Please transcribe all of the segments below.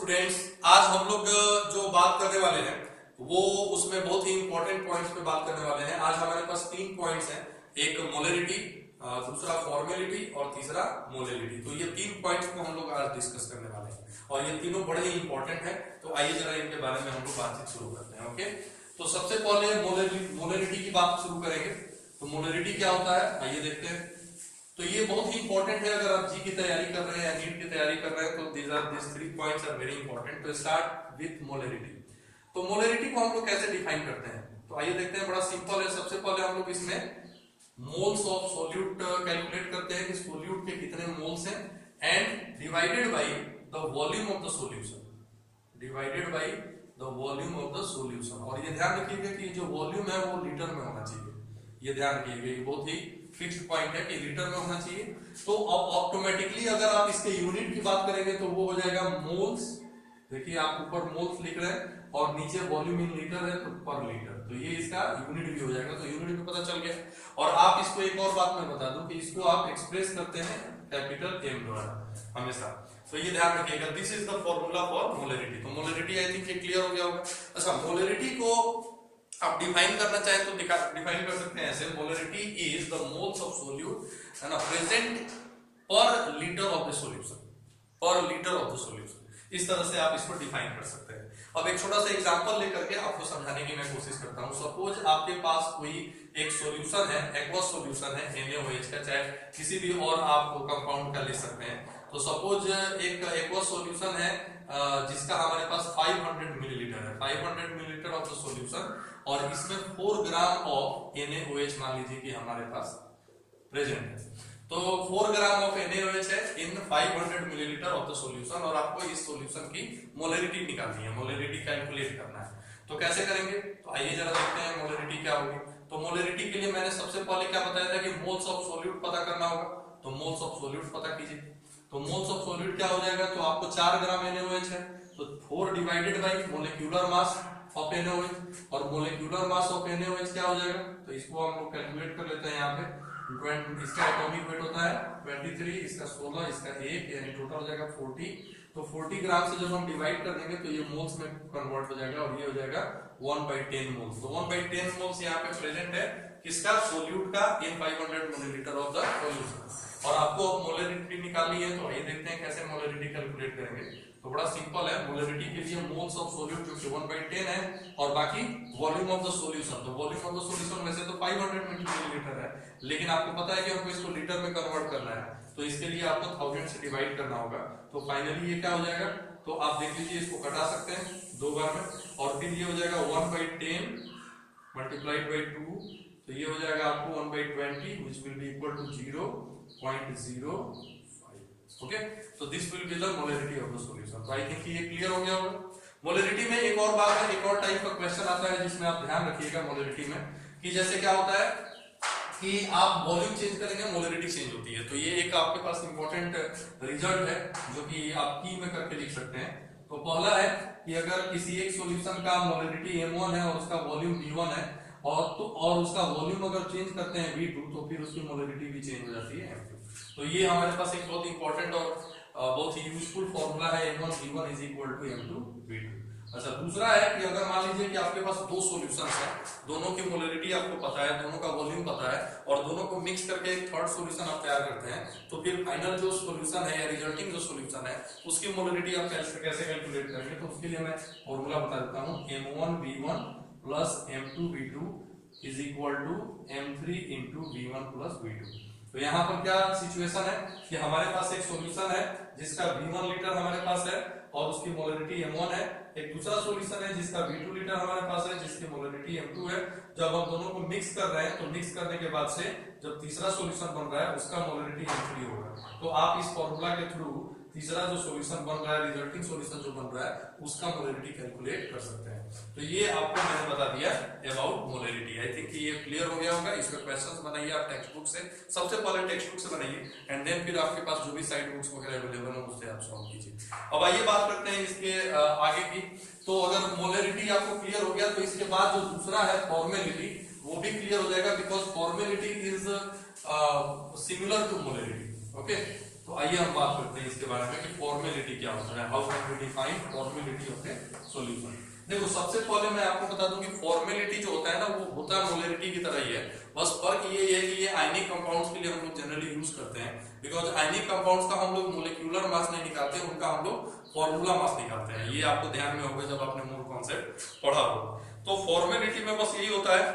Students, आज हम लोग जो बात करने वाले हैं वो उसमें बहुत ही इंपॉर्टेंट पॉइंट्स पे बात करने वाले हैं। आज हमारे पास 3 पॉइंट्स हैं, एक मोलरिटी, दूसरा फॉर्मेलिटी और तीसरा मोलरिटी। तो ये 3 पॉइंट्स को हम लोग आज डिस्कस करने वाले हैं और ये तीनों बड़े ही इंपॉर्टेंट हैं। तो आइए जरा इनके बारे में हम लोग बातचीत शुरू करते हैं। ओके, तो सबसे पहले मोलरिटी की बात शुरू करेंगे। तो मोलरिटी क्या होता है आइए देखते हैं। तो ये बहुत ही इंपॉर्टेंट है, अगर आप जी की तैयारी कर रहे हैं, नीट की तैयारी कर रहे हैं, तो these 3 points are very important। तो स्टार्ट विथ मोलरिटी। तो मोलरिटी को हम लोग कैसे डिफाइन करते हैं, तो आइए देखते हैं। बड़ा सिंपल है। सबसे पहले हम लोग इसमें मोल्स ऑफ सोल्यूट कैलकुलेट करते हैं कि सोल्यूट के कितने मोल्स हैं, and divided by the volume of the solution, divided by the volume of the solution. और ये ध्यान रखिएगा कि जो वॉल्यूम है वो लीटर में होना चाहिए। ये ध्यान रखिएगा, ये बहुत ही फिक्स्ड पॉइंट है कि लीटर में होना चाहिए। तो अब ऑटोमेटिकली अगर आप इसके यूनिट की बात करेंगे तो वो हो जाएगा मोल्स। देखिए आप ऊपर मोल्स लिख रहे हैं और नीचे वॉल्यूम इन लीटर है तो पर लीटर, तो ये इसका यूनिट भी हो जाएगा। तो यूनिट भी पता चल गया। और आप इसको एक और बात मैं बता दूं कि इसको आप एक्सप्रेस करते हैं कैपिटल एम द्वारा हमेशा। तो ये ध्यान रखिएगा, this is the formula for molarity. तो मोलरिटी आई थिंक क्लियर हो गया होगा। अच्छा, मोलरिटी को आप डिफाइन करना चाहें तो डिफाइन कर सकते हैं ऐसे। Molarity is the moles of solute है ना प्रेजेंट पर लीटर ऑफ द सॉल्यूशन, पर लीटर ऑफ द सॉल्यूशन। इस तरह से आप इसको डिफाइन कर सकते हैं। अब एक छोटा सा एग्जांपल लेकर के आपको समझाने की मैं कोशिश करता हूं। सपोज आपके पास कोई एक सॉल्यूशन है, एक्वस सॉल्यूशन है NaOH का, चाहे किसी भी और आप कंपाउंड का ले सकते हैं। तो सपोज एक एक्वस सॉल्यूशन है जिसका हमारे पास 500 मिलीलीटर है, 500 मिलीलीटर ऑफ द सॉल्यूशन, और इसमें 4 ग्राम ऑफ NaOH मान लीजिए कि हमारे पास प्रेजेंट है। तो 4 ग्राम ऑफ NaOH है इन 500 मिलीलीटर ऑफ द सॉल्यूशन, और आपको इस सॉल्यूशन की मोलरिटी निकालनी है, मोलरिटी कैलकुलेट करना है। तो कैसे करेंगे, तो आइए जरा देखते हैं मोलरिटी क्या होगी। तो मोलरिटी के लिए मैंने सबसे पहले क्या बताया था कि मोल्स ऑफ सॉल्यूट पता करना होगा। तो मोल्स ऑफ सॉल्यूट पता कीजिए। तो मोल्स ऑफ सॉल्यूट क्या हो जाएगा, तो आपको 4 ग्राम NaOH है तो 4 divided by molecular mass of NaOH, और मोलिक्यूलर मास ऑफ NaOH क्या हो जाएगा, तो इसको हम लोग कैलकुलेट कर लेते हैं। यहाँ पे इसका एटॉमिक वेट होता है 23, इसका 16, इसका 1, यानी टोटल हो जाएगा 40। तो 40 ग्राम से जब हम डिवाइड कर देंगे तो ये मोल्स में कन्वर्ट हो जाएगा और ये हो जाएगा 1/10 मोल्स। तो 1/10 मोल्स यहाँ पे प्रेजेंट है किसका, सोल्यूट का, इन 500 मिलीलीटर ऑफ द सॉल्यूशन। और आपको मोलरिटी निकालनी है। तो आइए देखते हैं कैसे मोलरिटी कैलकुलेट करेंगे। तो बड़ा सिंपल है। मोलरिटी के लिए मोल्स ऑफ सोल्यूट जो कि 1/10 है, और बाकी वॉल्यूम ऑफ द सॉल्यूशन। तो वॉल्यूम ऑफ द सॉल्यूशन वैसे तो 500 मिलीलीटर है, लेकिन आपको पता है कि हमको इसको लीटर में कन्वर्ट करना है, तो इसके लिए आपको 1000 से डिवाइड करना होगा। तो फाइनली ये क्या हो जाएगा, तो आप देख लीजिए, इसको कटा सकते हैं 2 बार में, और फिर ये हो जाएगा 1/10 मल्टीप्लाइड बाय 2। तो ये हो जाएगा आपको 1/20 which will be equal to 0.05। Okay, तो this will be the molarity of the solution. तो आई थिंक ये क्लियर हो गया होगा। मोलरिटी में एक और बात है, एक और टाइप का क्वेश्चन आता है जिसमें आप ध्यान रखिएगा मोलरिटी में, कि जैसे क्या होता है कि आप वॉल्यूम चेंज करेंगे मोलरिटी चेंज होती है। तो ये एक आपके पास इंपॉर्टेंट रिजल्ट है जो कि आप की में करके लिख सकते हैं। तो पहला है कि अगर किसी एक सॉल्यूशन का मोलरिटी M1 है और उसका वॉल्यूम V1 है, और उसका वॉल्यूम अगर चेंज करते हैं V2, तो फिर उसकी मोलरिटी भी चेंज हो जाती है M2। तो ये हमारे पास एक बहुत इंपॉर्टेंट और बहुत ही यूजफुल फॉर्मूला है, M1V1 is equal to M2V2। अच्छा, दूसरा है कि अगर मान लीजिए कि आपके पास 2 सॉल्यूशंस हैं, दोनों की मोलरिटी आपको पता है, दोनों का वॉल्यूम पता है, और दोनों को मिक्स करके एक थर्ड सॉल्यूशन आप तैयार करते हैं, तो फिर फाइनल जो सॉल्यूशन है या रिजल्टिंग जो सॉल्यूशन है उसकी मोलरिटी आप कैसे कैलकुलेट करेंगे। तो उसके लिए मैं फॉर्मूला बता देता हूँ। M1V1 plus M2V2 is equal to M3 into V1 plus V2। तो यहाँ पर क्या सिचुएशन है कि हमारे पास एक सॉल्यूशन है जिसका V1 लीटर हमारे पास है और उसकी मोलरिटी M1 है, एक दूसरा सॉल्यूशन है जिसका V2 लीटर हमारे पास है जिसकी मोलरिटी M2 है। जब हम दोनों को मिक्स कर रहे हैं तो मिक्स करने के बाद से जब तीसरा सॉल्यूशन बन रहा है उसका मोलरिटी M3 होगा। तो आप इस फॉर्मूला के थ्रू तीसरा जो सॉल्यूशन बन रहा है, रिजल्टिंग सॉल्यूशन जो बन रहा है, उसका मोलरिटी कैलकुलेट कर सकते हैं। तो ये आपको मैंने बता दिया अबाउट मोलरिटी। आई थिंक ये क्लियर हो गया होगा। इसका क्वेश्चंस बनाइए आप टेक्स्ट बुक से, सबसे पहले टेक्स्ट बुक से बनाइए, एंड देन फिर आपके पास जो भी साइड बुक्स वगैरह अवेलेबल है उससे आप सॉल्व कीजिए। अब आइए बात करते हैं इसके आगे की। तो अगर मोलरिटी आपको क्लियर हो गया तो इसके बाद जो दूसरा है फॉर्मेलिटी, वो भी क्लियर हो जाएगा, because formality is similar to molarity. Okay, तो आइए हम बात करते हैं इसके बारे में कि फॉर्मेलिटी क्या होता है, how can we define formality of a solution. देखो सबसे पहले मैं आपको बता दूं कि फॉर्मेलिटी जो होता है ना वो होता है मोलरिटी की तरह ही है, बस फर्क ये है कि ये आयनिक कंपाउंड्स के लिए हम लोग जनरली यूज करते हैं, बिकॉज आयनिक कंपाउंड्स का हम लोग मोलिक्यूलर मास नहीं निकालते, उनका हम लोग फॉर्मूला मास निकालते हैं। ये आपको ध्यान में होगा जब आपने मूल कॉन्सेप्ट पढ़ा हो। तो फॉर्मेलिटी में बस यही होता है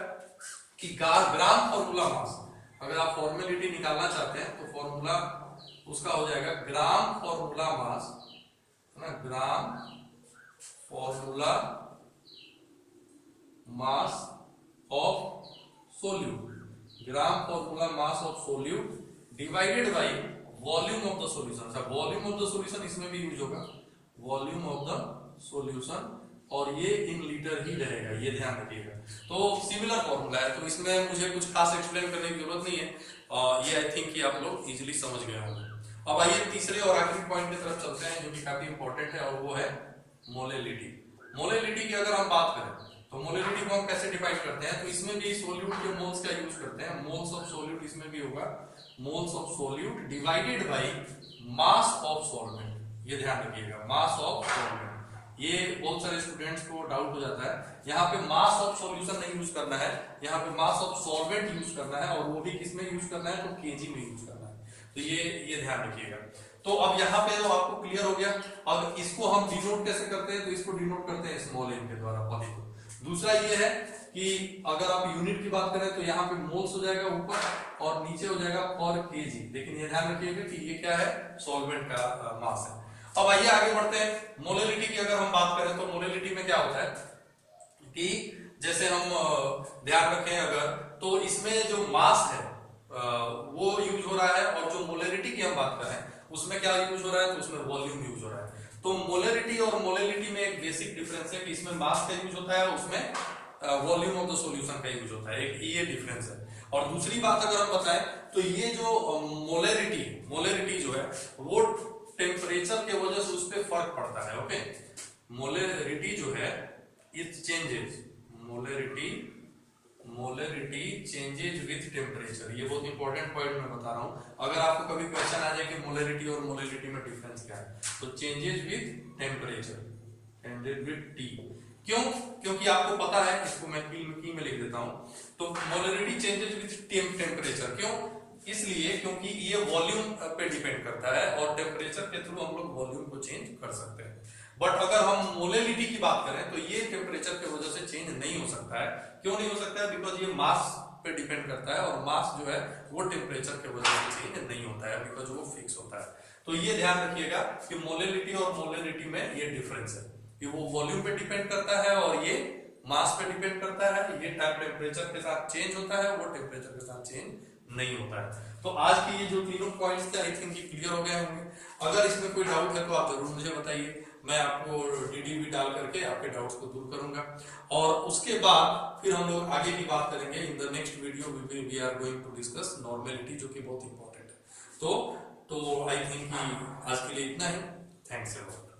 कि ग्राम फॉर्मूला मास, अगर आप फॉर्मेलिटी निकालना चाहते हैं तो फॉर्मूला उसका हो जाएगा ग्राम फॉर्मूला मास, है ना, gram formula mass of solute, gram formula mass of solute divided by volume of the solution. Volume of the solution इसमें भी यूज होगा, वॉल्यूम ऑफ द सॉल्यूशन, और ये इन लीटर ही रहेगा, ये ध्यान रखिएगा। तो सिमिलर फॉर्मूला है, तो इसमें मुझे कुछ खास एक्सप्लेन करने की जरूरत नहीं है, ये आई थिंक कि आप लोग इजीली समझ गए होंगे। अब आइए तीसरे और आखिरी पॉइंट की तरफ चलते हैं जो कि काफी इंपॉर्टेंट है, और वो है मोलेलिटी। मोलेलिटी की अगर हम बात करें तो मोलेलिटी को हम कैसे डिफाइन करते हैं, तो इसमें भी सोल्यूट के मोल्स का यूज करते हैं, मोल्स ऑफ सोल्यूट इसमें भी होगा, moles of solute divided by mass of solvent. ये ध्यान रखिएगा, मास ऑफ सॉल्वेंट। ये बहुत सारे स्टूडेंट्स को डाउट हो जाता है, यहाँ पे मास ऑफ सॉल्यूशन नहीं यूज करना है, यहाँ पे मास ऑफ सॉल्वेंट यूज करना है, और वो भी किसमें यूज करना है, तो केजी में यूज करना है। तो ये ध्यान रखिएगा। तो अब यहाँ पे तो आपको क्लियर हो गया। अब इसको हम डिनोट कैसे करते हैं, तो इसको डिनोट करते हैं स्मॉल एन के द्वारा, पॉली को। दूसरा ये है कि अगर आप यूनिट की बात करें तो यहाँ पे मोल्स हो जाएगा ऊपर और नीचे हो जाएगा पर केजी, लेकिन ये ध्यान रखिएगा कि ये क्या है, सॉल्वेंट का मास है। अब आइए आगे बढ़ते हैं। मोलेलिटी की अगर हम बात करें तो मोलेलिटी में क्या होता है कि जैसे हम ध्यान रखें अगर, तो इसमें जो मास है वो यूज हो रहा है, और जो मोलेलिटी की हम बात करें उसमें क्या यूज हो रहा है, तो उसमें वॉल्यूम यूज हो रहा है। तो मोलेलिटी और मोलेलिटी में एक बेसिक डिफरेंस है कि इसमें मास का यूज होता है, उसमें वॉल्यूम ऑफ द सॉल्यूशन का यूज होता है, एक ये डिफरेंस है। और दूसरी बात अगर हम बताएं तो ये जो मोलेरिटी जो है वो टेम्परेचर के वजह से उस पर फर्क पड़ता है। ओके, मोलेरिटी जो है it changes, molarity changes with temperature. ये बहुत इंपॉर्टेंट पॉइंट मैं बता रहा हूं, अगर आपको कभी क्वेश्चन आ जाए कि मोलेरिटी और मोलेलिटी में डिफरेंस क्या है, तो changes with temperature, changes with T. क्यों? क्योंकि आपको पता है, इसको मैं की में लिख देता हूं, तो मोलेरिटी चेंजेज विथ टेम्परेचर। क्यों? इसलिए क्योंकि ये वॉल्यूम पे डिपेंड करता है, और टेम्परेचर के थ्रू हम लोग वॉल्यूम को चेंज कर सकते हैं। बट अगर हम मोलेलिटी की बात करें तो ये टेम्परेचर की वजह से चेंज नहीं हो सकता है। क्यों नहीं हो सकता है? बिकॉज ये मास पे डिपेंड करता है, और मास जो है वो टेम्परेचर की वजह से चेंज नहीं होता है, बिकॉज वो फिक्स होता है। तो ये ध्यान रखिएगा कि मोलेलिटी और मोलेलिटी में ये डिफरेंस है कि वो वॉल्यूम पे डिपेंड करता है और ये मास पे डिपेंड करता है। ये टेम्परेचर के साथ चेंज होता है, वो टेम्परेचर के साथ चेंज नहीं होता है। तो आज की ये जो तीनों पॉइंट्स थे आई थिंक ये क्लियर हो गए होंगे। अगर इसमें कोई डाउट है तो आप जरूर मुझे बताइए, मैं आपको डीडीबी डाल करके आपके डाउट्स को दूर करूंगा। और उसके बाद फिर हम लोग आगे की बात करेंगे। In the next video we are going to discuss normality, जो कि बहुत इंपॉर्टेंट है। तो आई थिंक आज के लिए इतना ही। Thanks a lot.